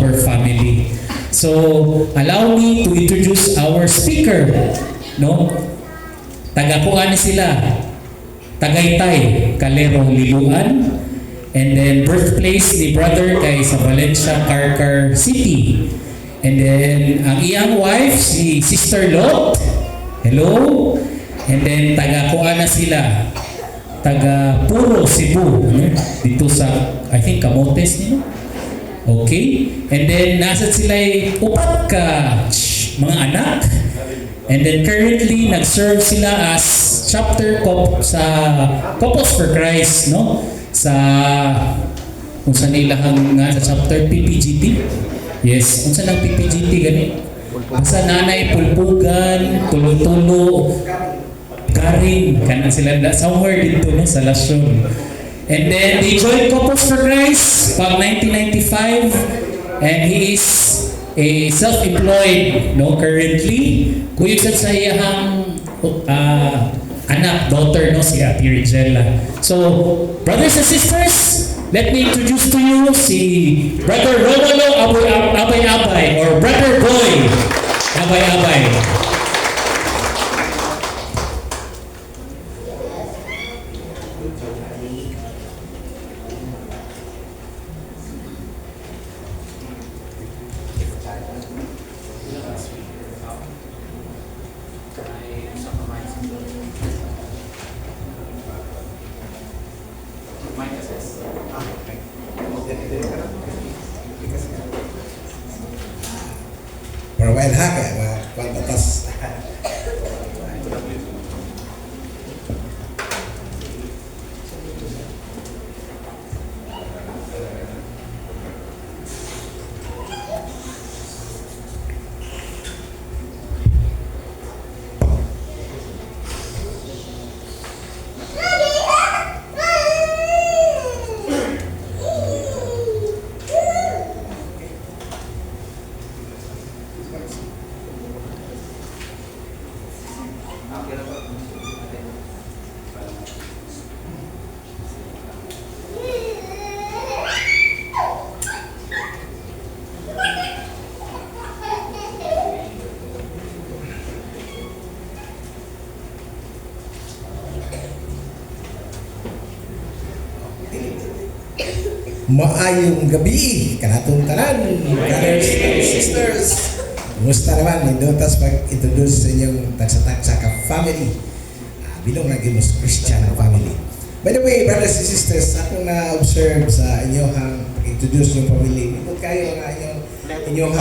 our family. So, allow me to introduce our speaker. No? Taga-kuan sila. Tagaytay, Calero, Liloan. And then birthplace ni brother kay sa Valencia, Carcar City. And then ang iyang wife, si Sister Lot. Hello. And then taga-kuan na sila. Taga Puro, Cebu. Dito sa, I think, Camotes nila. Okay? And then, nasa sila upat ka mga anak. And then, currently, nag-serve sila as chapter sa Couples for Christ, no? Sa, kung saan ilahang nga sa chapter PPGT. Yes, kung saan ang PPGT, ganit. Sa nanay, pulpugan, tulo-tulo, Karin, kanan sila somewhere dito no, sa Lasyon. And then they joined Couples for Christ pag 1995 and he is a self-employed no currently. Kuyog sa iyahang anak, daughter no si Ate Regella. So, brothers and sisters, let me introduce to you si Brother Romolo Abay-Abay or Brother Boy Abay-Abay. For a while ha, kaya mga kwantatas. Maayong gabi, kanatong tanan, brothers and sisters. Kumusta naman? Indutas pag-introduce sa inyong tagsa-tagsa ka family. Bilong naging mas Christian family. By the way, brothers and sisters, ako na-observe sa inyong pag-introduce yung family. Ito kayo nga inyong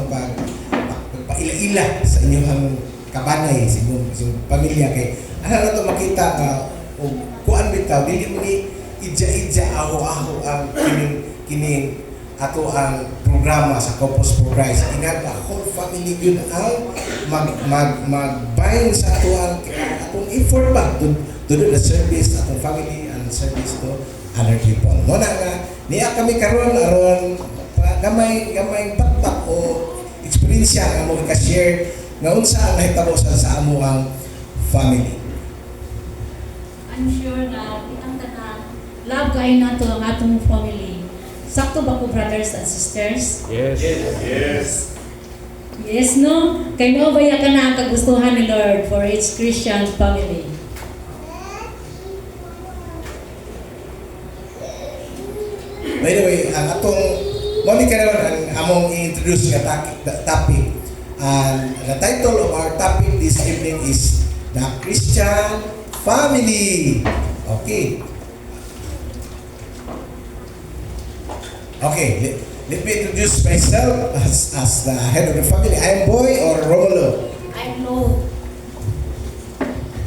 pagpaila-ila sa inyong kabanay, sa inyong pamilya. Kay, ano na ito makita nga, kuan bitaw, dili mo ni ija-ija ako ang kining ato ang programa sa Couples for Christ. Ingat ang whole family yun ang mag-bind sa atong effort ba to do the service atong family and service to other people. Muna nga, niya kami karon aron gamay patpat o eksperyensya nga mo ka-share nga unsa ang nahitabo sa amo ang family. I'm sure na kitang tanan love kayo nato ang atong family. Sakto ba ko, brothers and sisters? Yes. Yes, no? Kay mo baya ka na ang kagustuhan ni Lord for its Christian family. By the way, ang atong muli karon ang among i-introduce nga topic. The title of our topic this evening is The Christian Family. Okay. Okay, let me introduce myself as the head of the family. I am Boy or Romulo. I'm Lord.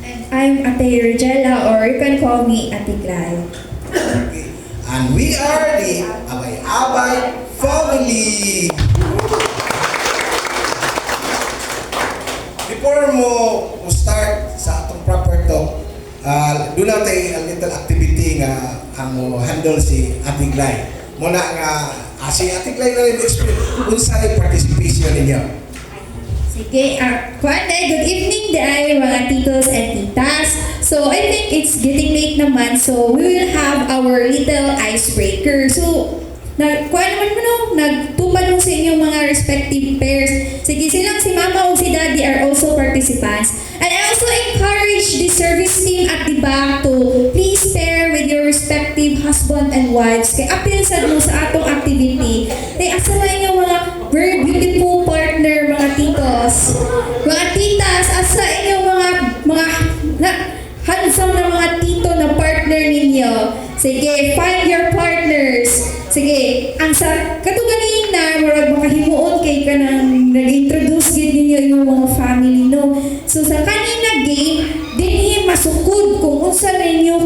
And I'm Ate Regella, or you can call me Ate Glay. Okay. And we are the Abay-Abay family. Before mo start sa atong proper talk, doon natin a little activity nga ang handle si Ate Glay. Muna nga, si Ate Glay na rin experience, unsay participation ninyo? Sige, good evening day mga titos and titas. So I think it's getting late naman, so we will have our little icebreaker. So kuan naman mo no, nagtupad mo sa inyong mga respective pairs. Sige, silang si mama o si daddy are also participants. And I also encourage the service team at the back to please pair with your respective husband and wives. Kaya appeal sa mo sa atong activity. Kaya asa na inyong mga very beautiful partner, mga titos. Mga titas, asa inyong handsome na mga tito na partner ninyo. Sige, find your partners. Sige, ang sa katuganina, murag makahimuon kay ka nang nag-introduce gid ninyo yung mga family, no? So sa kanina game, dinhi masukod kung unsa ninyo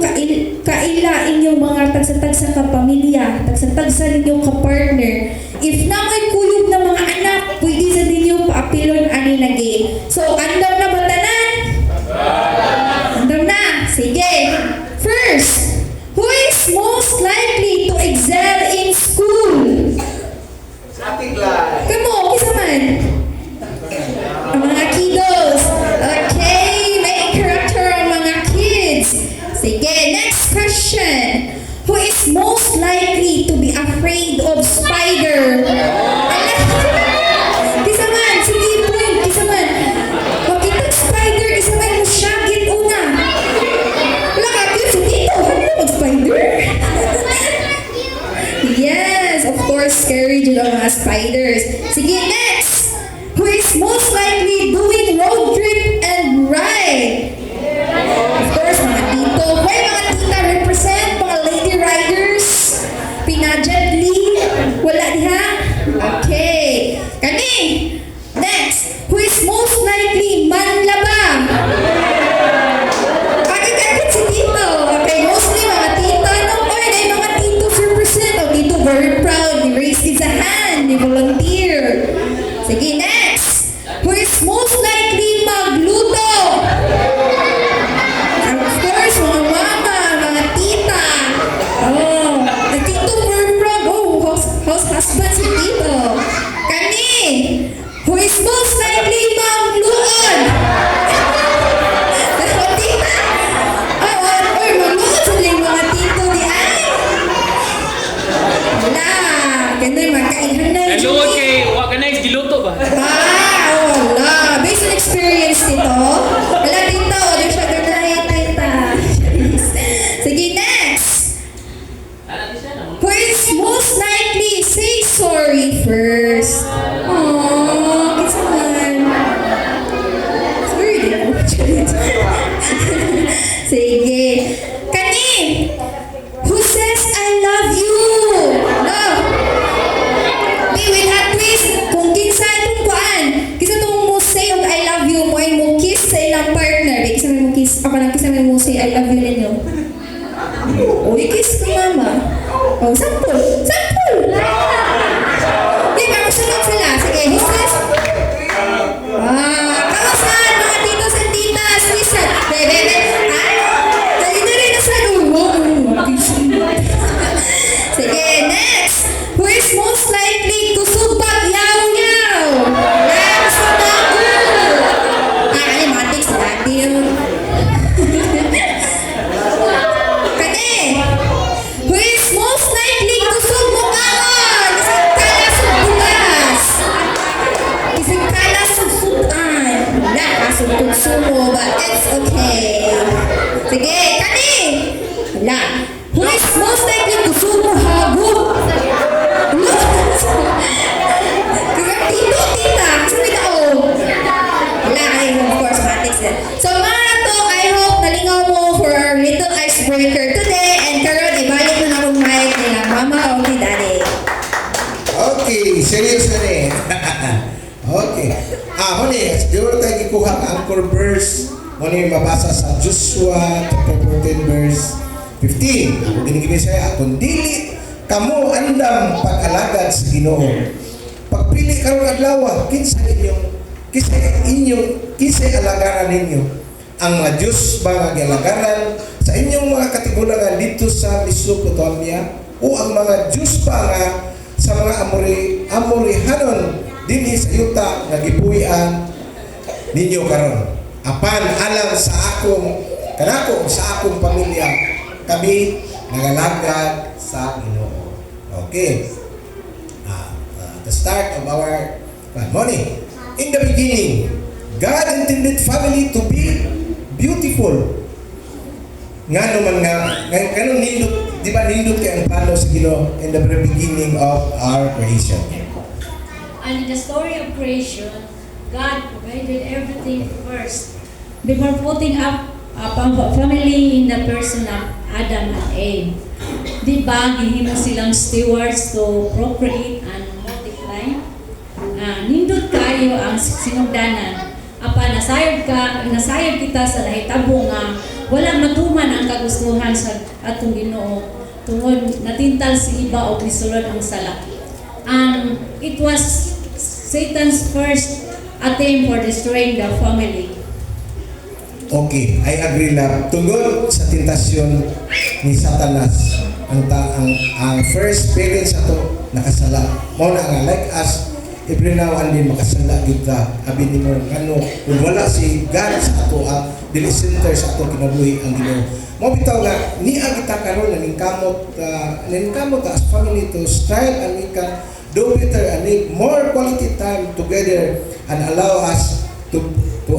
kaila inyong mga tagsa-tagsa ka pamilya, tagsa-tagsa ninyong ka partner. If na may kuyog na mga anak, pwede sa ninyo paapilon ani na game. So, andam na ba tanan? Andam na. Sige. First, who is most likely to excel in school? Sa ating lahat. Kamo, kisa man? Ang mga kiddos. Okay, may character ang mga kids. Sige, next question. Who is most likely to be afraid of spider? Kisa man, sige point, kisa man. Makita spider, isa man mo syagit una. Wala ka, si Tito, ano mag-spider? Yes, of course, scary din ang mga spiders. Sige, next! Who is most likely doing road trip and ride? Of course, mga tito. Why mga tita represent mga lady riders? Pinagently? Wala diha? Okay. Kani! Next! Who is most likely manlaba? Agad-agad si Tito. Okay, mostly mga tita. No? Or na yung mga titos represent. O, Tito very proud. Ni raise his hand. Ni volunteer. Sige, next. Who is most likely magluto? Of course, mga mama, mga tita. Oh, ang Tito very proud. Oh, house husband si Tito. Kani. Who is most likely magluon? Tita? Or magluon sa mga tito di ay? Wala. Ganun, magkainhan na. Naluwag kay, wag ka na is giluto ba? Wala. Based on experience nito. Wala dito. Di siya ganahin, tita. Sige, next. Who is most likely say sorry first? Aww, it's fun. Sorry din ako. Sige. Kani! Who says I love you? No. With a twist, kung kinsa itong kuan, kisa itong mo say og I love you mo ay mo kiss sa ilang partner. Kisa may mo kiss, ako lang kisa may mo say I love you ninyo. O, i-kiss ko mama. O, sample. Sample! Di ba, kusunod sila. Sige, who says? Kamusta mga titos and titas? Listen. Bebe, dali na rin sa lumo. Sige, next. Who is most likely to subag yaw-yaw? Yes, subagul. Animatics natin yun. Kani, who is most likely to sumukaan? Isang kalas sa bulas. Isang kalas sa sutan. Wala, kasugtog sumo, but it's okay. Sige, kani. Wala. Who is most likely to sumuhagot? Tito, tita, kasi may tao. Wala, ay, of course, mathematics din. So, mga to, I hope nalingaw mo for our little icebreaker today. And karon ibalik na akong mic nila mama o ni daddy. Okay, serious na rin. Okay. Huli, siguro tayo ikuha ang anchor verse. Muna yung mabasa sa Joshua chapter 14 verse 15. Ako ginigibig sa'yo, kung dili kamo andam pag-alagad sa Ginoo. Pagpili karong adlaw, kinsa alagaran ninyo. Ang mga Diyos ba nga gialagaran sa inyong mga katigulangan dito sa Mesopotamia o ang mga Diyos pa nga sa mga Amorihanon dinhi sa yuta nga gipuy-an ninyo karon. Apan alang sa akong pamilya kami nagalagad sa Ginoo. Okay. the start of our money. In the beginning, God intended family to be beautiful. Nga naman ganun nindot, di ba nindot kay ang plano sa Ginoo in the very beginning of our creation. And in the story of creation, God provided everything first before putting up a family in the person of Adam and Eve. Di ba, gihimo silang stewards to procreate and multiply? Nindot kayo ang sinugdanan. Apa, nasayod kita sa nahitabo nga wala matuman ang kagustuhan sa atong Ginoo tungod natintal si iba o gisulod ang salaki. And it was Satan's first attempt for destroying the family. Okay, I agree na tungod sa tentasyon ni Satanas ang first parents ato nakasala. Mao na nga like us every now and then makasala kita. Abi ni mo ano kung wala si God sa ato ang dili center sa ato kinabuhi ang Ginoo. Mao bitaw nga niya kita karon naningkamot as family to strive and we can do better and need more quality time together and allow us to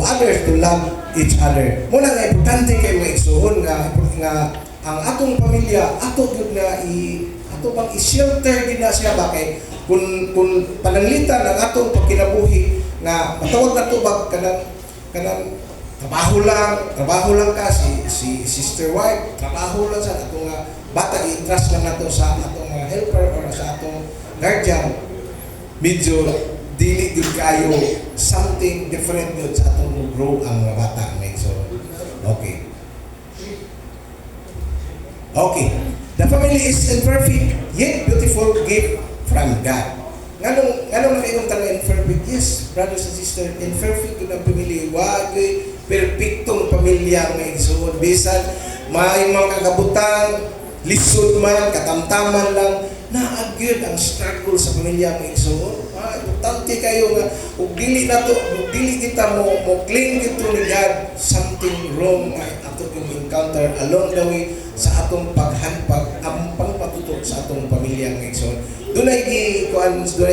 others to love each other. Muna nga importante kay mga igsoon nga ang atong pamilya ato gyud na ato bang i-shelter gid na siya ba kay kung pananglitan ang atong pagkinabuhi nga matawag nato bag kanang trabaho lang ka si sister wife trabaho lang sa atong bata i-trust lang nato sa atong helper or sa atong guardian medyo dili gud kayo something different gud sa atong grow ang mga bata ngay so okay the family is imperfect yet beautiful gift from God. Nganong nakayong tanong imperfect? Yes, brothers and sisters, imperfect gud ang pamilya. Wa gyud perpektong pamilya nga igsoon. Bisan may mga kagabutan, lisod man, katamtaman lang, naagyod ang struggle sa pamilya nga igsoon. Importante kayo nga ug dili kita mo claim gito ni God something wrong ay ato yung encounter along the way sa atong paghanpag ang pagpatutok sa atong pamilya nga igsoon. Dunay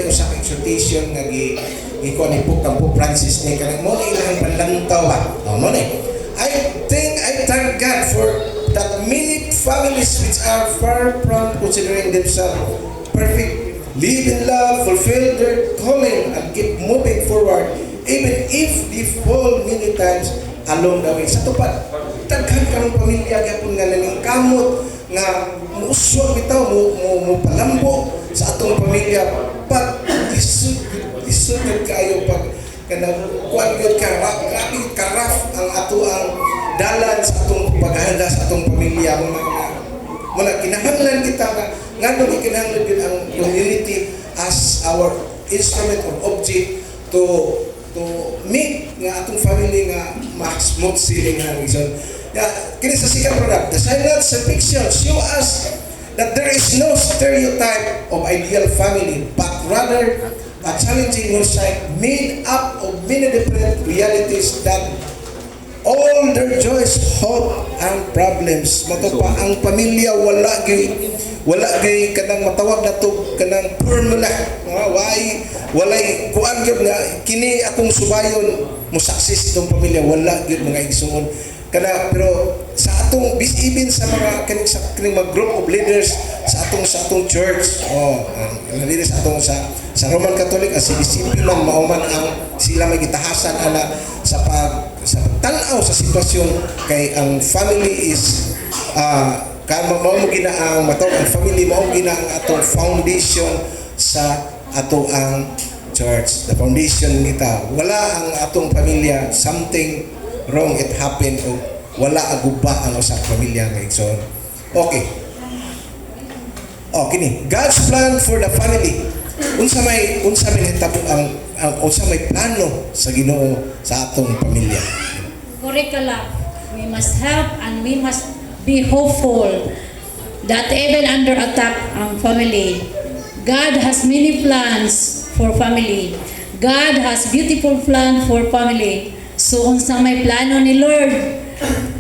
usa ka exhortation nga gikuan ni Pope Francis ni kanang mo na ilang panlantaw ba. Mo na. I thank God for that many families which are far from considering themselves perfect, live in love, fulfill their calling, and keep moving forward, even if they fall many times along the way. Sa tupad, taghan ka ng pamilya gyapon nga naningkamot nga muuswag bitaw mo palambo sa atong pamilya but isud kayo pag kanang kuan gyud karaf ang ato ang dalan sa atong paghahanda sa atong pamilya muna kinahanglan kita nga nganong kinahanglan gyud ang community as our instrument or object to make nga atong family nga smooth sailing nga reason. Kini sa second product, the silence and fiction show us that there is no stereotype of ideal family, but rather a challenging mosaic made up of many different realities that all their joys, hope, and problems. Matupa ang pamilya wala gay kanang matawag na to kanang formula. Walay kuan gyud nga kini akong subayon mo success itong pamilya wala gyud mga igsoon. Pero sa atong even sa mga kaning mga group of leaders sa atong church leaders atong sa Roman Catholic as CBCP man mauman ang sila may gitahasan ana sa tan-aw sa sitwasyon kay ang family is mao mo gina ang matawag ang family mao gina ang atong foundation sa ato ang church. The foundation nita wala ang atong pamilya something wrong it happened o wala aguba ang usa ka pamilya nga igsoon. Okay. Kini God's plan for the family. Unsa may hitabo ang unsa may plano sa Ginoo sa atong pamilya. Correct ka lang. We must help and we must be hopeful that even under attack ang family, God has many plans for family. God has beautiful plan for family. So unsa may plano ni Lord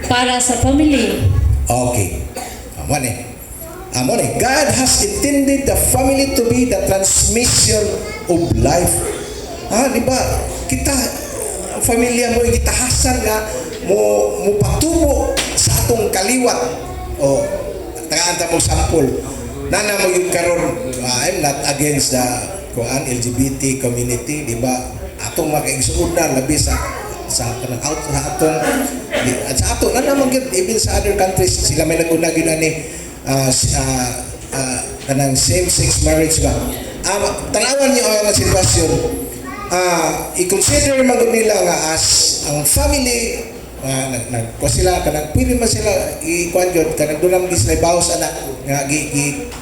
para sa family? Okay. Amo ni, God has intended the family to be the transmission of life. Di ba? Kita, ang pamilya mo, gitahasan nga, mo patubo sa atong kaliwat. O, tagaan ta mo sample. Nana mo yung karon, I'm not against the LGBT community, di ba? Atong makaigsuod na, labi sa kanang out sa atong at sa ato na naman gyud, even sa other countries sila may naguna gyud ani kanang same-sex marriage ba. Tanawan niyo ang sitwasyon. I-consider man gud nila nga as ang family ko sila kanang pili man sila i-kuan gyud kanang dunam gi sila bawas anak nga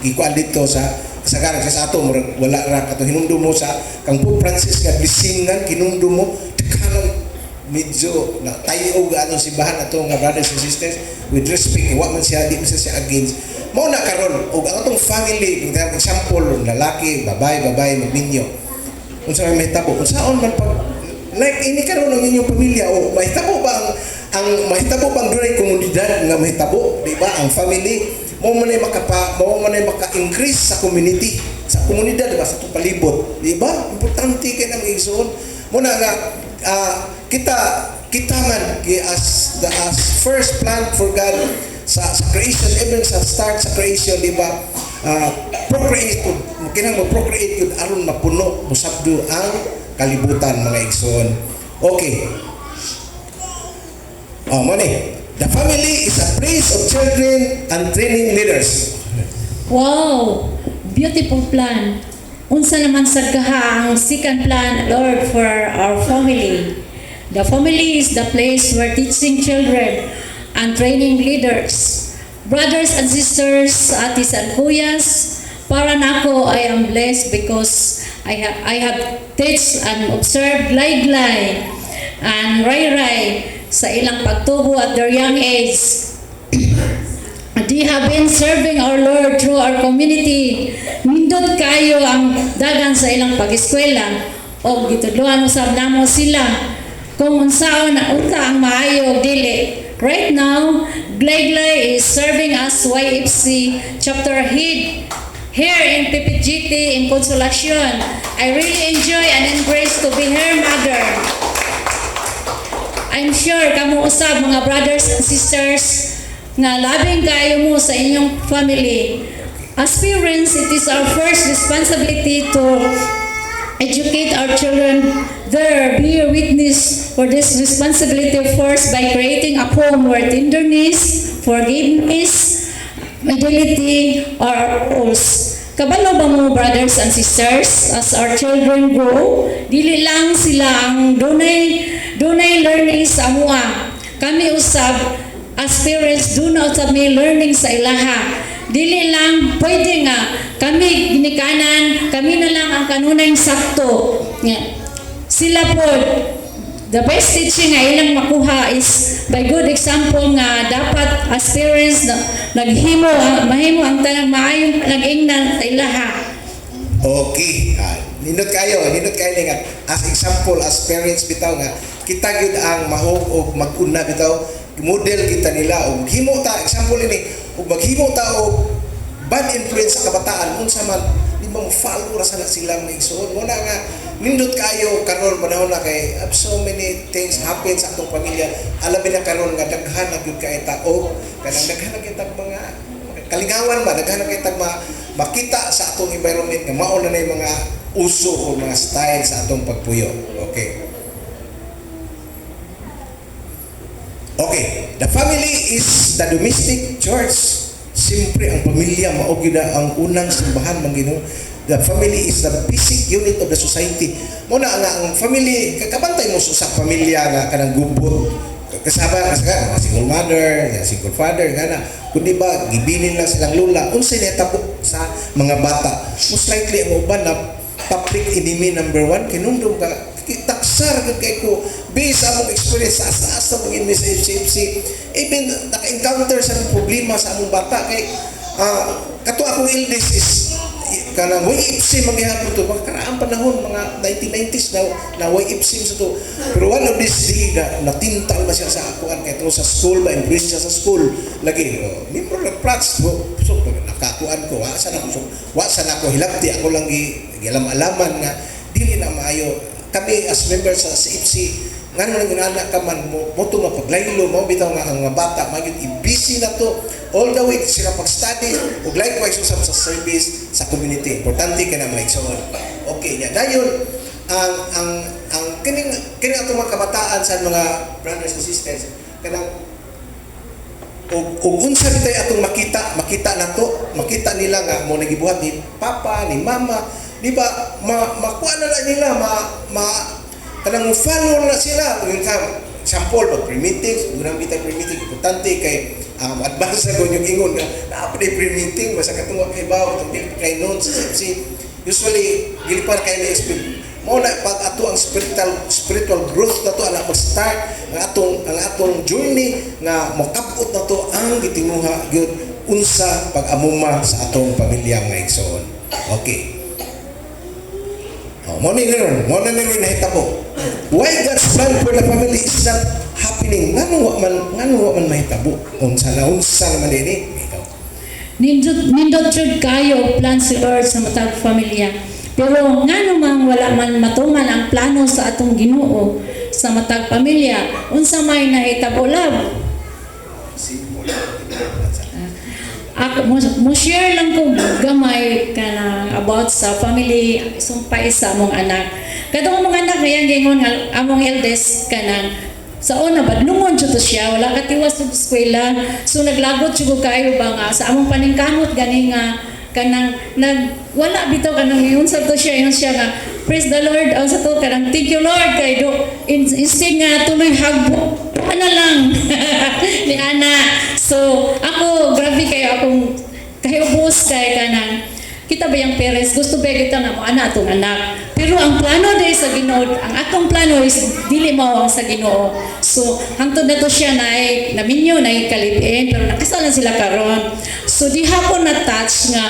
gi-kuan dito sa kasagaran sa ato wala ra kato hinumdum mo sa kang Pope Francis nga blisingan kinumdum mo kanang medyo na tayo atong simbahan ato nga brothers and sisters with respect wa man siya di man siya against mao na karon og ang atong family for example lalaki babae magminyo unsa may mahitabo unsaon man pag like ini karon ang inyong pamilya o mahitabo ba ang mahitabo bang dunay komunidad nga mahitabo di ba ang family mo man maka-increase sa community sa komunidad diba sa itong palibot di ba importante kay nang igsoon mo na nga kita man as first plan for God sa creation even sa start sa creation di ba procreate kinang mo-procreate yun aron mapuno musabdo ang kalibutan mga igsoon. Okay. Mone, the family is a place of children and training leaders. Wow! Beautiful plan. Unsa naman sa kaha ang second plan, Lord, for our family. The family is the place where teaching children and training leaders. Brothers and sisters, atis and kuyas, para nako I am blessed because I have teach and observed Glay and Ray sa ilang pagtubo at their young age. They have been serving our Lord through our community. Nindot kayo ang dagan sa ilang pag-eskwela o gitudloan usab namo sila kung unsaon na unta ang maayo dili. Right now, Glay is serving as YFC chapter head here in PPGT in Consolacion. I really enjoy and embrace to be her mother. I'm sure kamo usab mga brothers and sisters nga labing kayo mo sa inyong family. As parents, it is our first responsibility to educate our children. There, be a witness for this responsibility first by creating a home where tenderness, forgiveness, fidelity are rules. Kabalo ba mo brothers and sisters as our children grow? Dili lang sila ang dunay learning sa amuha. Kami usab as parents do not usab may learning sa ilaha. Dili lang pwede nga kami ginikanan, kami na lang ang kanunay sakto. Sila po, the best teaching nga ilang makuha is by good example nga dapat as parents mahimo ang tanang maayong nag-ingnan sa ilaha. Okay. Nindot kayo nga as example as parents bitaw nga kita gyud ang mahog og mag-una bitaw model kita nila og himo ta example ini og maghimo ta og bad influence sa kabataan unsa man di mo follow ra sana sila mga igsoon mo na nga nindot kayo karon panahon na kay so many things happen sa atong pamilya alabi na karon nga daghan na gyud kay taog kanang daghan na kita mga kalingawan ba daghan na kita makita sa atong environment nga mao na nay mga uso o mga style sa atong pagpuyo. Okay, the family is the domestic church. Siyempre ang pamilya mao gyud ang unang simbahan man Ginoo. The family is the basic unit of the society. Muna nga ang family kakabantay mo sa pamilya nga kanang gubot kasaba nga single mother, single father nga kundi ba gibilin lang silang lula unsay nahitabo sa mga bata. Most likely ang uban na public enemy number 1 kinundom ka taksar gud kay ko based sa among experience sa asa mong in sa HFC even naka-encounter sa problema sa among bata kay kato akong eldest is kanang YFC mangyahapon to magkaraang panahon mga 1990s na YFC sa to pero one of this day natintal ba siya sa akuan kay to sa school ba embrace siya sa school lagi member of plats so makakuan ko wa sa nako hilabti ako lang gialam-alaman nga dili na maayo kami as members sa CFC ngano lang inana ka man mo to mapaglaylo mo bitaw nga ang mga bata magyud i-busy na to all the way sila pag-study ug likewise usab sa service sa community importante ka na mga igsoon okay nya dayon ang kining atong mga kabataan sa mga brothers and sisters kanang ug unsa bitay atong makita na to makita nila nga mo nagibuhat ni papa ni mama di ba makuha na lang nila kanang follow na sila yung example pag pre-meeting unang bitay pre-meeting importante kay advance na yung ingon na na-update pre-meeting basta katong kay bawo itong kay noon sa usually gilipar kay na mo na pag ato ang spiritual growth na to ana mag-start ang atong journey nga makabot na to ang gitinguha gyud unsa pag-amuma sa atong pamilya nga igsoon. Okay. Mo ni nahitabo. Why God's plan for the family is not happening? Ngano wa man mahitabo? Unsa naman ini? Nindot jud kayo plan si Lord sa matag pamilya. Pero ngano man wala man matuman ang plano sa atong Ginoo sa matag pamilya, unsa may nahitabo lab? Ako mo share lang ko gamay kana about sa family sumpay sa among anak. Kadtong mga anak nga gingon nga among eldest kanang sa una badlungon jud to siya wala katiwas sa eskwela so naglagot jud ko kayo ba nga sa among paningkamot gani nga kanang wala bitaw kanang ingon sa to siya nga praise the Lord sa to kanang thank you Lord kay do instead nga tuloy hagbo ana lang ni ana so ako grabe kayo akong kahibos kay kanang kita ba yung parents gusto ba kita nga mo ana atong anak pero ang plano dahil sa Ginoo ang atong plano is dili mao sa Ginoo so hangtod na to siya na minyo na kalibin pero nakasal na sila karon so di hapon na touch nga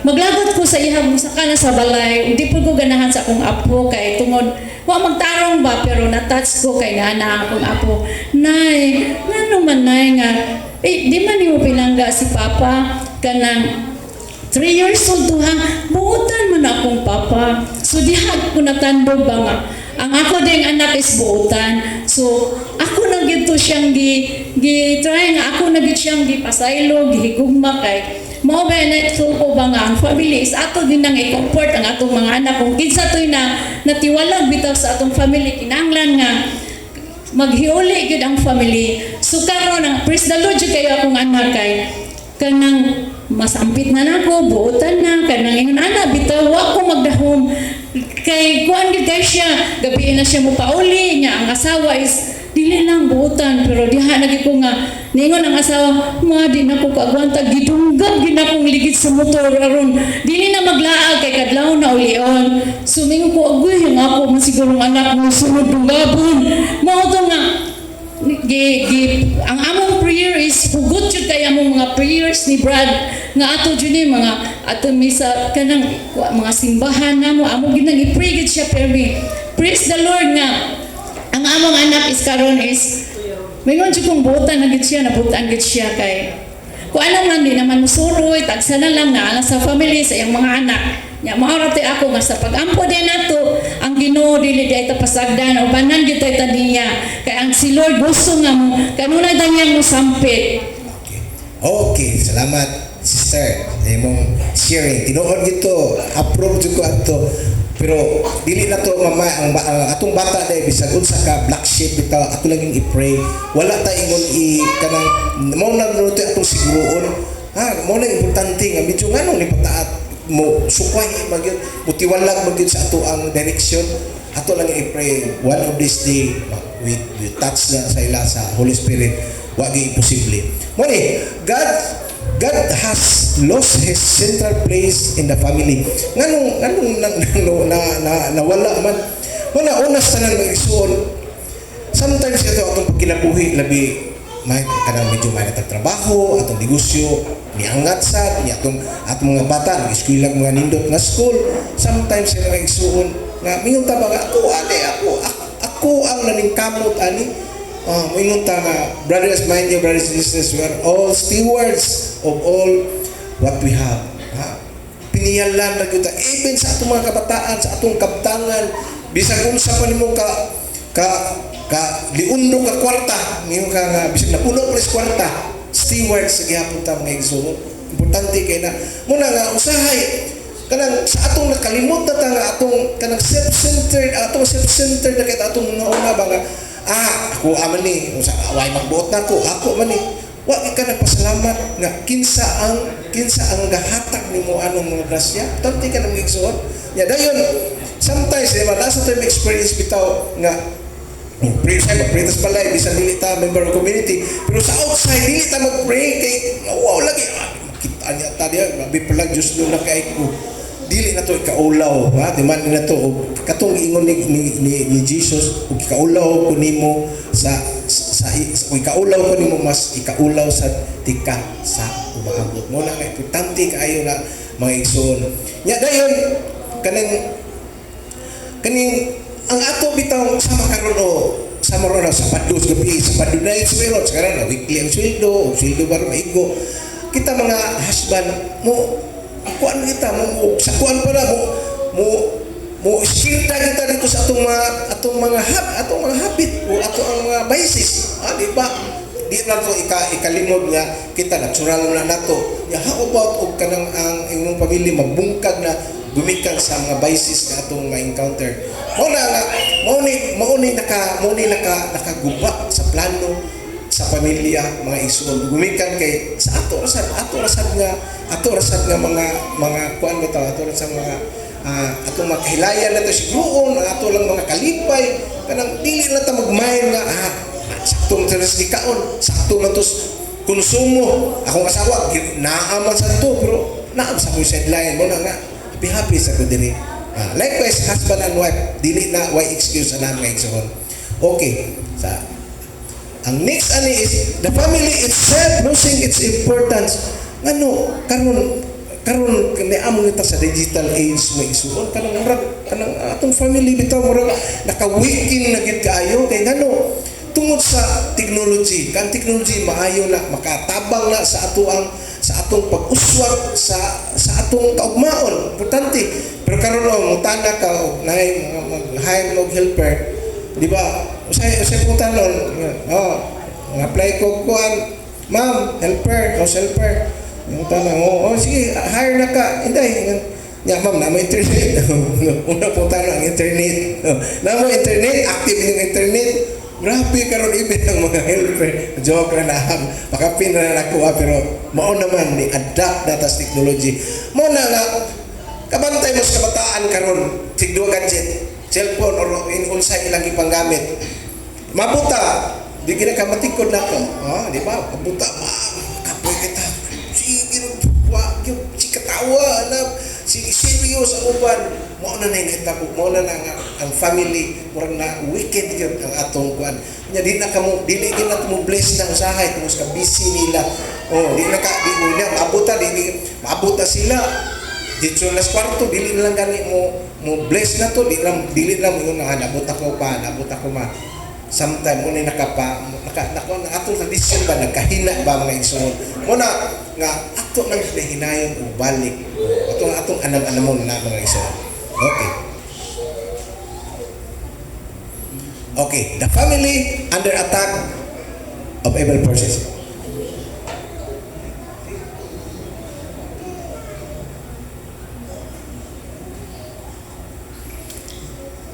maglagot ko sa ihang sa kana sa balay hindi po ko ganahan sa akong apo kay tungod wa magtarong ba pero na-touch ko kay ana akong apo nay ngano man nay nga di man nimo pinangga si papa kanang 3 years old to ha buutan man akong papa so diha ko natandog ba nga ang ako ding anak is buutan so ako na gid to siyang gi try nga ako na gid siyang gipasaylo gihigugma kay mao ba na ko ba nga ang family is ato din nang i-comfort ang atong mga anak kung kinsa toy na natiwalag bitaw sa atong family kinahanglan nga maghiuli gid ang family so karon ang praise the Lord jud kayo akong anak kay kanang masampit na nako buutan na kanang ingon ana bitaw wa ko magdahom kay kuan gid kay siya gabi na siya mo pauli nya ang asawa is dili lang buutan pero diha lagi ko nga ningon ang asawa ma di na ko kaagwanta gidunggab gid akong ligid sa motor aron dili na maglaag kay kadlaw na ulion sumingon ko agoy ang ako man siguro anak mo sunod dunggabon mao to nga ang among prayer is hugot jud kay among mga prayers ni Brad nga ato jud ni mga ato misa kanang mga simbahan namo amo ginang i-pray gid siya permi praise the Lord nga ang among anak is karon is mingon jud kong buotan na gid siya nabutan gid siya kay kung alam man di naman musuroy tagsa na lang na sa family sa iyang mga anak nya maorate ako nga sa pagampo din nato ang Ginoo dili day ta pasagdan o banan gyud tay taniya kay ang si Lord gusto nga mo kanunay danyang mo sampit. Okay, salamat sister imong sharing tinuod gito approve jud ko adto pero dili na to mama ang atong bata day bisag unsa ka black sheep bitaw ato lang i-pray wala ta ingon kanang mo nagluto atong siguroon mo na importante nga medyo nganong ni pataat mo sukway magyud mutiwalag magyud sa ato ang direction ato lang i-pray one of this day we touch na sa ila sa Holy Spirit wa gyud imposible mo ni God has lost His central place in the family nganong nawala man wala unas tanan mag-igsoon sometimes ito atong pagkinabuhi labi may kanang medyo may nagtrabaho atong negosyo niangat sa atong mga bata nag-eskwela mga nindot nga school sometimes sila nag-igsoon nga mingon ta ba ako ang naningkamot ani mingon ta nga brothers and sisters we are all stewards of all what we have. Ha? Piniyalan na kita even sa atong mga kabataan, sa atong kabtangan, bisag unsa pa nimo ka liundo ka kwarta, nimo ka nga bisag napuno pa sa kwarta, steward sa gihapon ta mga igsoon. Importante kay na muna nga usahay kanang sa atong nakalimot na ta nga atong kanang self-centered na kay atong mga una ba nga ako aman ni usa way magbuot na ako man ni wa ka nagpasalamat nga kinsa ang gahatag nimo anong mga grasya tanti ka nang igsoon ya dayon sometimes diba nasa tayo experience bitaw nga Pritas balay bisan dili ta member of community pero sa outside dili ta mag-pray kay wow lagi kita niya ta dia mabi pala Diyos nung nakaiko dili na to ikaulaw ha di man na to katong ingon ni Jesus ug ikaulaw ko nimo sa ikaulaw ko nimo mas ikaulaw sa tika sa umaabot mo na nga importante kaayo na mga igsoon nya dayon kaning ang ato bitaw sama karon sa moro sa padus gabi sa padunay sweldo karon weekly ang sweldo ba maigo kita mga husband mo kuan kita mo sa kuan pa na mo share kita dito sa atong mga habit o ang mga vices di ba di na to ikalimod nga kita natural na nato ya how about og kanang ang imong pamilya mabungkag na gumikan sa mga vices na atong ma-encounter mo ni nakaguba sa plano sa pamilya mga igsoon gumikan kay sa ato rasad nga mga kuan bitaw ato rasad mga atong makahilayan nato siguro ato lang mga kalipay kanang dili na ta magmayn nga sakto man sa kaon sakto man tos konsumo akong asawa naaman sa to pero naam sa kuy sideline mo na nga happy sa ko diri likewise husband and wife dili na why excuse ana mga igsoon okay sa ang next ani is the family itself losing its importance ngano karon kani amon kita sa digital age mo igsoon kanang atong family bitaw murag naka-weaken na gid kaayo kay ngano tungod sa technology kan technology maayo na makatabang na sa atong pag-uswag sa atong kaugmaon importante pero karon mutana ka nay mag-hire og helper di ba usay putanon apply ko kuan ma'am helper yung tanong sige hire na ka inday nya ma'am na mo internet una putanon ang internet na mo internet active yung internet grabe karon ibig ang mga helper joke na makapin na nakuha pero mao naman ni adapt data technology mo na nga kabantay mo sa kabataan karon tigduwa gadget cellphone or unsay ilang ipanggamit mabuta di gina ka matikod nako di ba mabuta kapoy kita sige wa si katawa na sige serious ang uban mo na nangita mo na ang family murag na wicked gyud ang atong kuan nya di na kamo dili gyud na mo bless ng usahay tungos ka busy nila di na maabuta sila dito las kwarto dili na lang gani mo bless na to dili lang mo nga nabot ako ma sometime mo ni nakapa atong tradisyon ba nagkahina ba mga igsoon mo na nga ato nang hinayon og balik atong anam-anamon na mga igsoon okay the family under attack of evil forces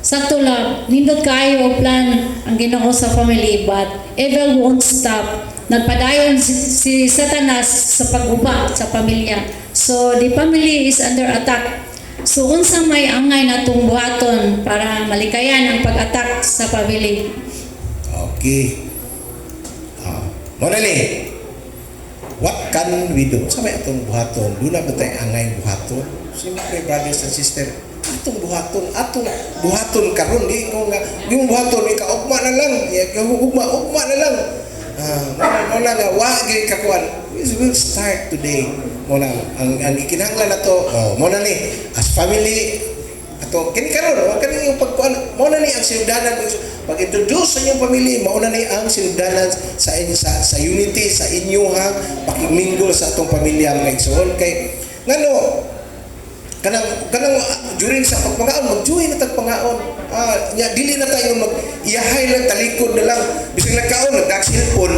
Sakto lang, nindot kayo o plan ang Ginoo sa family but evil won't stop. Nagpadayon si Satanas sa pagguba sa pamilya. So the family is under attack. So unsa may angay natong buhaton para malikayan ang pag-attack sa family? Okay. Morally, what can we do? Sa may atong buhaton, doon na ba tayo angay buhaton? Siyempre, brothers and sisters, atong buhaton karon di ko nga yung buhaton ikaugma na lang ugma na lang mo na nga wagi kakuan we will start today mo na ang ikinahanglan nato mo na ni as family ato kini karon kani yung pagkuan mao na ni ang sinugdanan pag-introduce sa inyong pamilya mao na ni ang sinugdanan sa unity sa inyong pakigmingle sa atong pamilya mga igsoon kay ngano kanang during sa pagpangaon mag-join na tagpangaon nya dili na tayo mag-iyahay lang talikod na lang bisag nagkaon nagdak-cellphone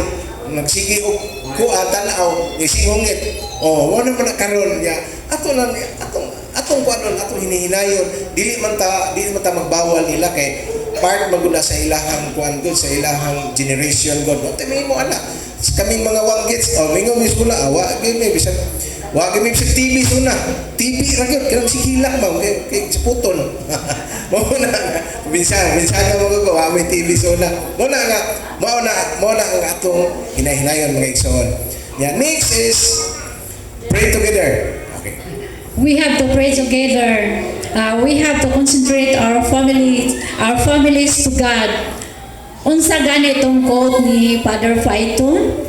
nagsige og kuha tan-aw isingongit wala man na karon nya atong kuanon atong hinihinayon dili man ta magbawal nila kay part maguna sa ilahang kuan gud sa ilahang generation god no may mo ana kaming mga wanggits mingo mismo na awa gyud may bisag wa gyud may bisag TV suna TV ra gyud kanang sikilak ba kay puton mo na minsan na mo ko wa may TV suna mo na ang atong hinahinayon mga igsoon next is pray together. We have to pray together. We have to concentrate our families to God. Unsa gani itong quote ni Father Phaeton?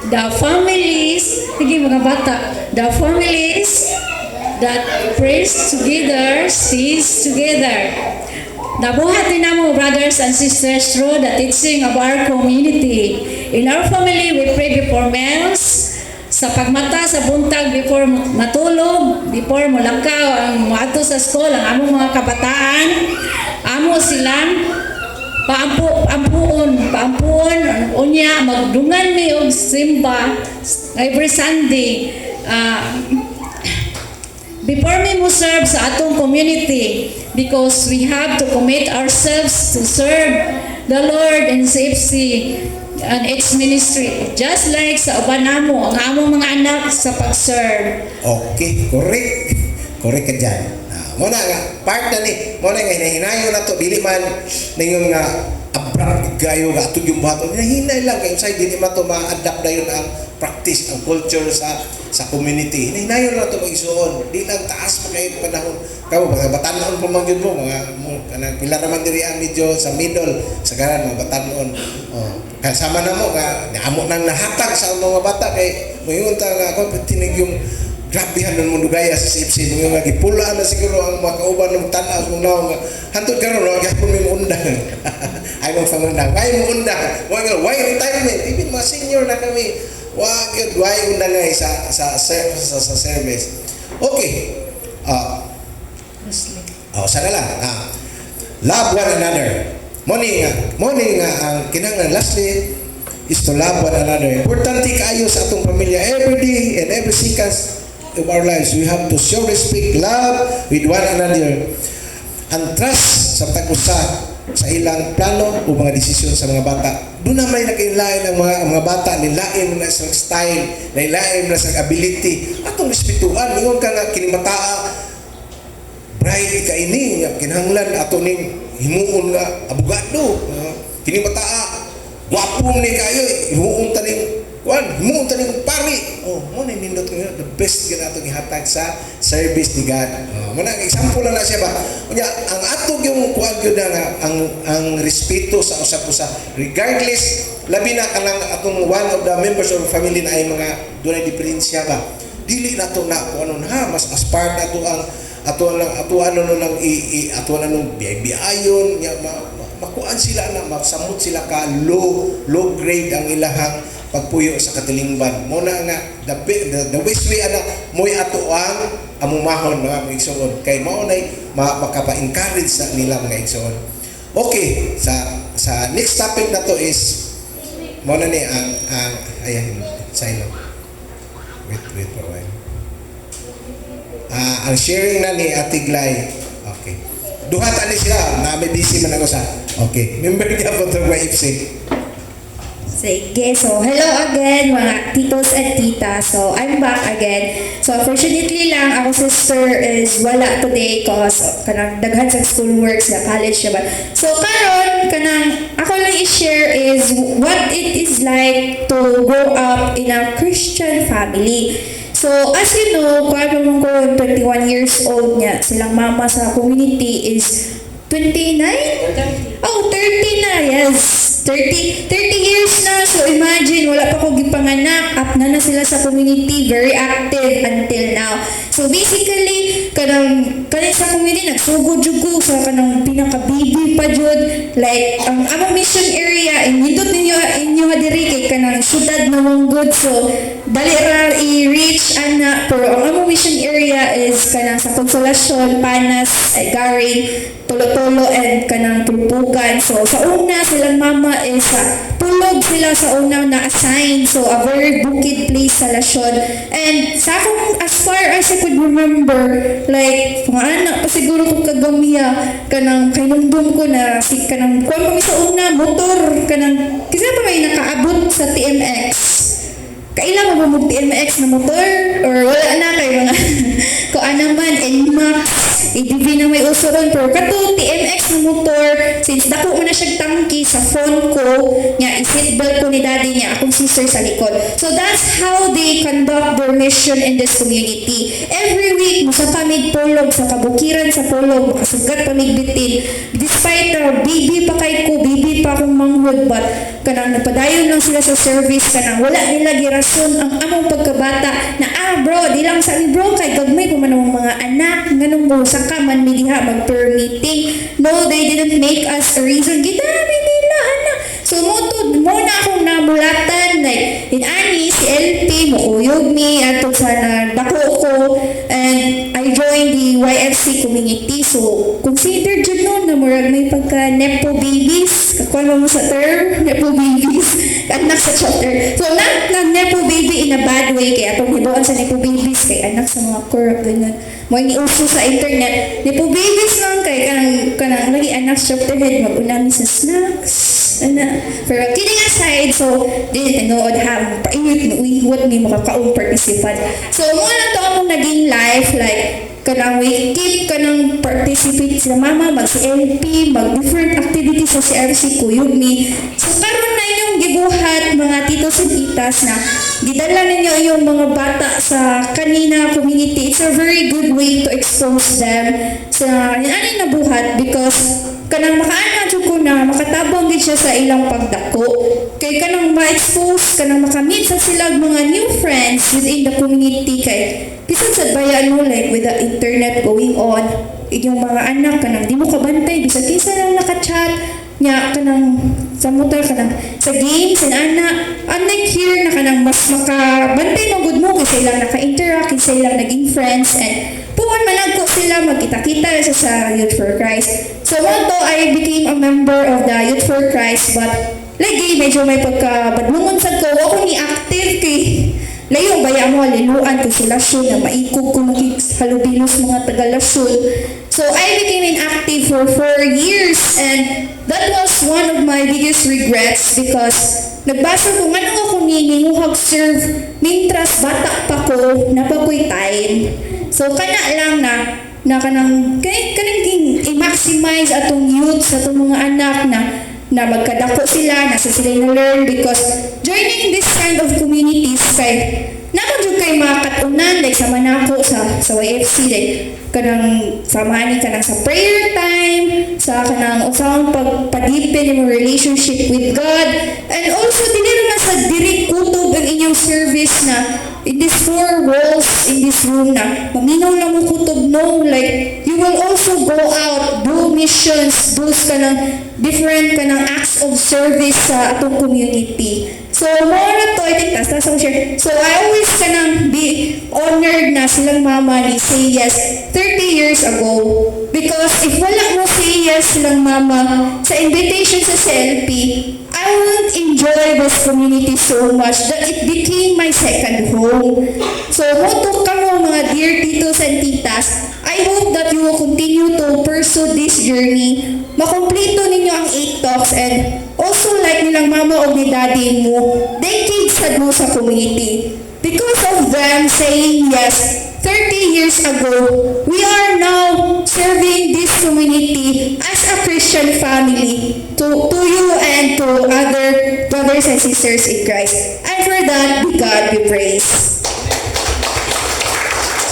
The families, sige mga bata, the families that prays together stays together. Nabuhat din mo, brothers and sisters, through the teaching of our community. In our family, we pray before meals, sa pagmata, sa buntag, before matulog, before mulakaw, ang muadto sa school, ang among mga kabataan, amo silang paampuon, unya, magdungan mi og simba every Sunday. Before me mo serve sa atong community, because we have to commit ourselves to serve the Lord and safety and its ministry, just like sa uban namo ang among mga anak sa pag-serve. Okay, correct ka dyan. Mo na nga part na ni mo na nga hinahinayon na to dili man ningon nga abrak gayo ga ato yung bato hinahinay lang kay usay dili man to ma-adapt dayon ang practice ang culture sa community hinahinayon na to mag-isuon di lang taas pa kay panahon kamo mga batanon pa man gyud mo mga kanang pila naman diri ang medyo sa middle sa kanan mga batanon kasama na mo ka amo nang nahatag sa mga bata kay moingon ta nga ako tinig yung grabehan ng mundo gaya sa sipsin mo nga gipula na siguro ang mga kauban ng tanaw mong naong hantod karon no gyapon mi undang ay mo pangundang why mo undang why retirement even mga senior na kami why undang ay sa service okay sana lang love one another morning ang kinahanglan lastly is to love one another. Importante kaayo sa atong pamilya every day and every seconds of our lives. We have to show respect, love with one another, and trust sa tag-usa sa ilang plano o mga desisyon sa mga bata. Doon naman nakailain ang mga bata, nilain na sa style, nilain na sa ability. Atong respetuan, mingon ka nga kinimataa, bright ka ini, kinahanglan ato ning himuon nga abogado, kinimataa, wapong ni kayo, himuon taning pari. Mo na nindot nga the best gyud ato gihatag sa service ni God. Mo na example na siya ba. Unya ang ato yung kuan gyud nga ang respeto sa usap-usa regardless labi na kanang atong one of the members of the family na ay mga dunay diferensya ba. Dili na to na kuanon mas as part ato ang atuan nung biyayon nya makuan sila na magsamot sila ka low grade ang ilahang pagpuyo sa katilingban mo na nga the best way ana moy ato ang amumahon mga igsoon kay mao nay makapa-encourage sa nila mga igsoon. Okay, sa next topic na to is mo na ni ang ayan silent wait for a while. Ang sharing na ni Ate Glay. Okay. Duha tani sila na may busy man ako sa. Okay. Member niya po to YFC. Sige, so hello again mga titos at tita. So I'm back again. So unfortunately lang ako sister is wala today cause kanang daghan sa schoolwork sa college siya ba. So karon kanang ako lang i-share is what it is like to grow up in a Christian family. So as you know, kung ko 21 years old niya, silang mama sa community is 29? Oh, 30 na, yes. 30 years na. So imagine, wala pa ko gipanganak. Up na sila sa community, very active until now. So basically, kanang sa community, nagsugod-jugo sa kanang pinaka-baby pa jud. Like, ang among mission area, inindot inyo diri kay kanang syudad na good. So, dali ra i-reach ana. Pero ang among mission area is kanang sa Konsolasyon, Panas, Garing, Tolo-Tolo, and kanang Tulpugan. So, sa una, silang mama is Pulog sila sa unang na-assign. So, a very bukid place sa Lasyon. And sa akong, as far as I could remember, like, mga anak pa siguro kong kagamiya, kanang kainundom ko na, kanang, kuwan kami sa una, motor, kanang, kasi pa may nakaabot sa TMX. Kailan mo ba mag-TMX na motor? Or wala na kayo mga kung naman, NMAX, ADV na may uso ron. Pero kato, TMX na motor, since dako mo na siyang tangki sa phone ko, niya, i-seatbelt ko ni daddy niya, akong sister sa likod. So that's how they conduct their mission in this community. Every week, mo sa pamig Pulog, sa kabukiran sa Pulog, makasugat pamig bitin. Despite baby pa kay ko, baby pa akong manghod, but kanang nagpadayon lang sila sa service, kanang wala nila girason ang among pagkabata na bro, di lang sa bro kay gagmay pa man ang mga anak nganong mo sa kaman mi diha mag-permitting. No, they didn't make us a reason gidami nila anak. So mo na akong namulatan like ani si LP mo uyog mi ato sa dako ko, and I joined the YFC community. So consider jud no na murag may pagka nepo babies, kakuan mo sa term nepo babies anak sa chapter. So not na nepo baby in a bad way kay atong hibuan sa nepo babies kay anak sa mga corrupt ganyan. Mo ni uso sa internet nepo babies lang kay kanang lagi anak sa chapter head mag-unami sa snacks. Pero kidding aside, so didn't know have painit na uiwat ni makakaong participant. So mo na to akong naging life like kanang we keep kanang participate sa mama mag-CLP, mag-different activities sa CRC kuyog ni. So karon na yung gibuhat mga titos and titas na gidala ninyo yung mga bata sa kanina community. It's a very good way to expose them sa ani na buhat because kanang makaana jud ko na makatabang gid siya sa ilang pagdako kay kanang ma-expose kanang makamit sa sila mga new friends within the community kay bisan sa bayan mo like with the internet going on inyong mga anak kanang di mo kabantay bisan kinsa lang naka-chat nya kanang sa motor kanang sa games and unlike here na kanang mas makabantay mo good mo kasi ilang naka-interact kasi ilang naging friends and puwan managko sila magkita-kita sa Youth for Christ. So mo I became a member of the Youth for Christ but lagi medyo may pagka-badlungon sa ko ako ni active kay layo baya mo linuan ko sila Lasyon na maikog ko halubilos mga taga Lasyon. So I became inactive for 4 years and that was one of my biggest regrets because nagbasa ko ano ako ninguhag serve mintras bata pa ko napakoy time. So kana lang na kanang kanang i-maximize atong youth sa atong mga anak na magkadako sila, nasa sila na-learn because joining this kind of communities kay naman jud kay mga katunan like sa manako sa YFC like kanang samahan kanang sa prayer time sa kanang usang pagpadipin yung relationship with God and also dili naman sa diri kutob ang inyong service na in these 4 walls in this room na maminaw lang mo kutob no like you will also go out do missions those kanang different kanang acts of service sa atong community. So more na to I think that's share. So I always kanang be honored na silang mama ni say yes 30 years ago because if wala mo say yes silang mama sa invitation sa CLP I wouldn't enjoy this community so much that it became my second home. So moto kamo mga dear titos and titas, I hope that you will continue to pursue this journey. Makompleto ninyo ang 8 talks and also like nilang mama o ni daddy mo, decades sad mo sa community. Because of them saying yes 30 years ago, we are now serving this community as a Christian family to you and to other brothers and sisters in Christ. And for that, be God be praised.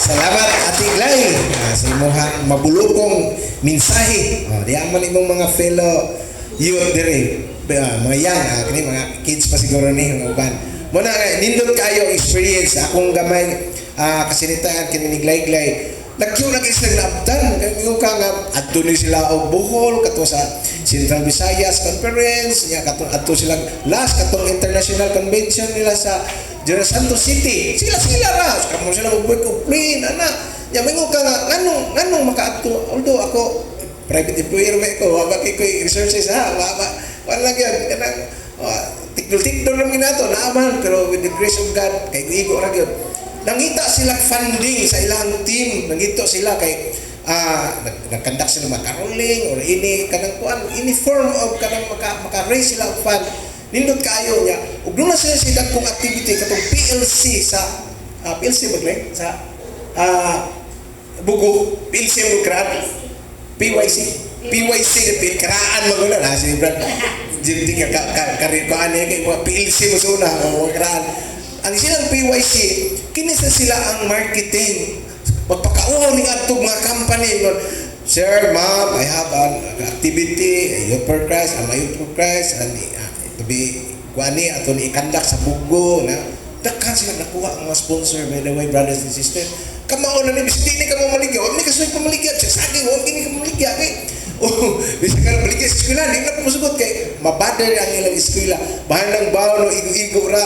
Salamat Ate Glay sa imong mabulokong mensahe. Di man imong mga fellow youth dire. mga young, kini mga kids pa siguro ni mga uban. Muna nindot kayo experience akong gamay kasinitaan kini niglay-glay. Nagkiyo na sila naabdan, yung ka nga adto ni sila og Bohol kato sa Central Visayas Conference, nya kato adto sila last katong international convention nila sa General Santos City. Sila ra kamo sila mag-work complain ana. Nya mingo ka nga nganong makaadto although ako private employer ba ko wa kay resources ha wala gyud kanang tikdol lang ginato naaman pero with the grace of God kay igo ra gyud nangita sila funding sa ilang team nangito sila kay nagkandak sila mga caroling or ini kanang kuan ini form of kanang maka-raise sila og fund nindot kaayo niya ug doon na sila dagkong activity katong PLC sa PLC baglay sa Bugo PLC mo kraan PYC na karaan magula na si Brad jadi karir ko ani kay mga PLC mo suna mga karaan ang silang PYC kinisa sila ang marketing magpakauhaw ni atong mga company sir ma'am I have an activity youth for Christ and my youth for Christ and to be kuani ato ni ikandak sa Bugo na daghan sila nakuha ang mga sponsor by the way brothers and sisters kamao na ni bisdi ni kamo maligya wag ni kasuy pamaligya sa saging wag ni kamo maligya kay bisa ka maligya sa eskwela di na musugot kay mabader ang ilang eskwela bahan ng bawon no igo ra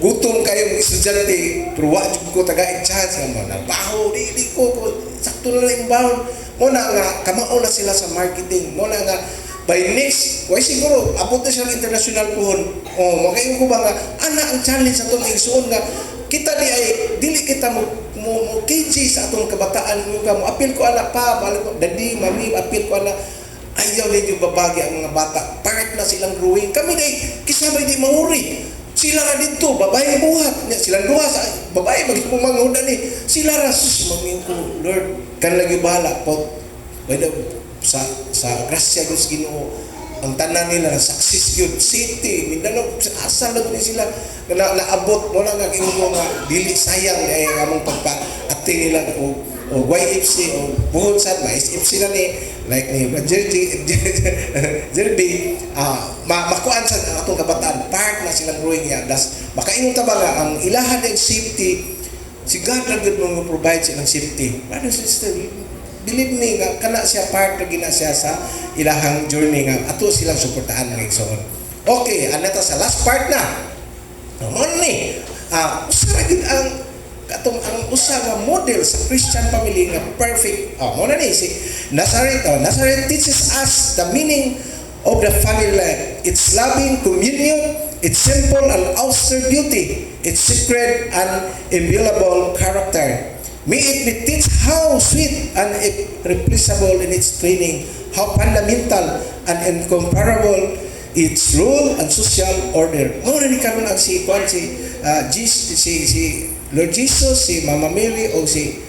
gutom kayo mga estudyante pero wa jud ko taga chance nga nabaho di ko sakto na lang bawon mo na nga kamao na sila sa marketing mo na nga by next way siguro abot na siya ng international pohon makayo ko ba nga ana ang challenge sa itong igsuon nga kita di ay dili kita mo KG sa atong kabataan mo apil ko ana pa balik ko daddy mami apil ko ana ayaw ninyo babagi ang mga bata part na silang growing kami day kisabay di mauri sila ra dito babae buhat sila duha sa babae magpumanghuda ni sila ra sus mangin ko Lord kan lagi bahala po wala sa grasya Diyos Ginoo ang tanan nila na success yun city Mindanao asal na ni sila naabot mo lang ang imo nga dili sayang ay among pagpa-ati nila o YFC o buhon sad ba SFC na ni like ni Jerby makuan sa atong kabataan part na silang growing ya das makaingon ta ba nga ang ilahan ng safety si God ra gud mo provide silang safety brothers and sisters believe me nga kana siya part na gina siya sa ilahang journey nga ato silang suportahan ng igsoon. Okay, anata sa last part na. Naman ni, usa gid ang katong ang usa nga model sa Christian family nga perfect. Mo na ni si Nazareth. Nazareth teaches us the meaning of the family life. Its loving communion, its simple and austere beauty, its secret and inviolable character. May it be teach how sweet and irreplaceable in its training, how fundamental and incomparable its rule and social order. Muna ni karon ang si Lord Jesus, si Mama Mary o si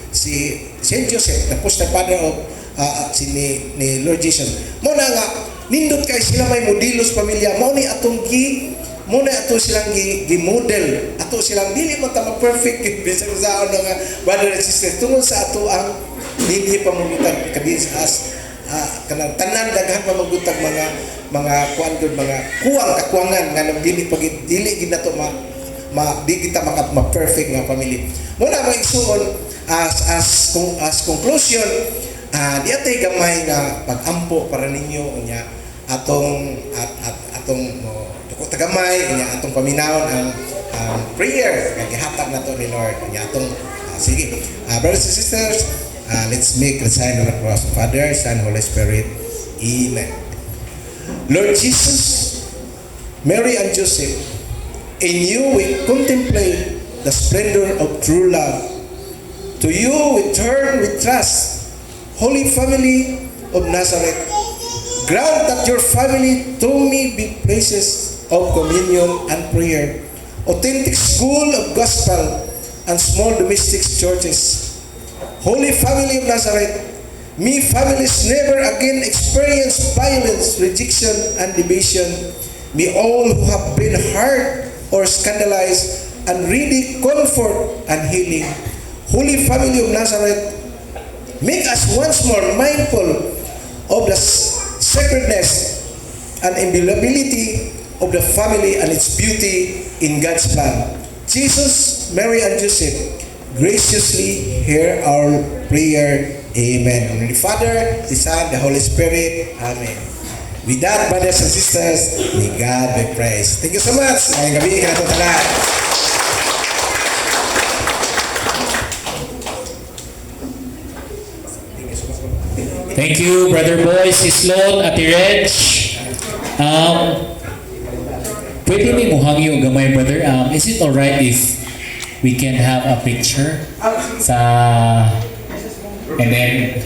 Saint Joseph, the foster father of ni Lord Jesus. Muna nga nindot kay sila may modelos pamilya. Mao ni atong muna ato silang gi-model ato silang dili man ta perfect bisag sa nga brother and sister tungod sa ato ang hindi pamulutag kadis as kanang tanan daghan pa magutag mga kuan gud mga kakuangan nga dili gid nato di kita ma-perfect nga family muna mo igsuon as conclusion di atay gamay nga pag-ampo para ninyo nya atong tagamay niya atong paminawon ang prayer nga gihatag nato ni Lord niya atong sige brothers and sisters let's make the sign of the cross. Father, Son, Holy Spirit, Amen. Lord Jesus, Mary and Joseph, in you we contemplate the splendor of true love. To you we turn with trust. Holy Family of Nazareth, grant that your family through me be places of communion and prayer, authentic school of gospel and small domestic churches. Holy Family of Nazareth, may families never again experience violence, rejection, and division. May all who have been hurt or scandalized and really comfort and healing. Holy Family of Nazareth, make us once more mindful of the sacredness and inviolability of the family and its beauty in God's plan. Jesus, Mary, and Joseph graciously hear our prayer. Amen. In the Father, the Son, the Holy Spirit. Amen. With that, brothers and sisters, may God be praised. Thank you so much. Ngayong gabi, kanatong tanan. Thank you, Brother Boy, Sislon, Ate Reg. Pwede may muhang yung gamay, brother. Is it alright if we can have a picture sa... And then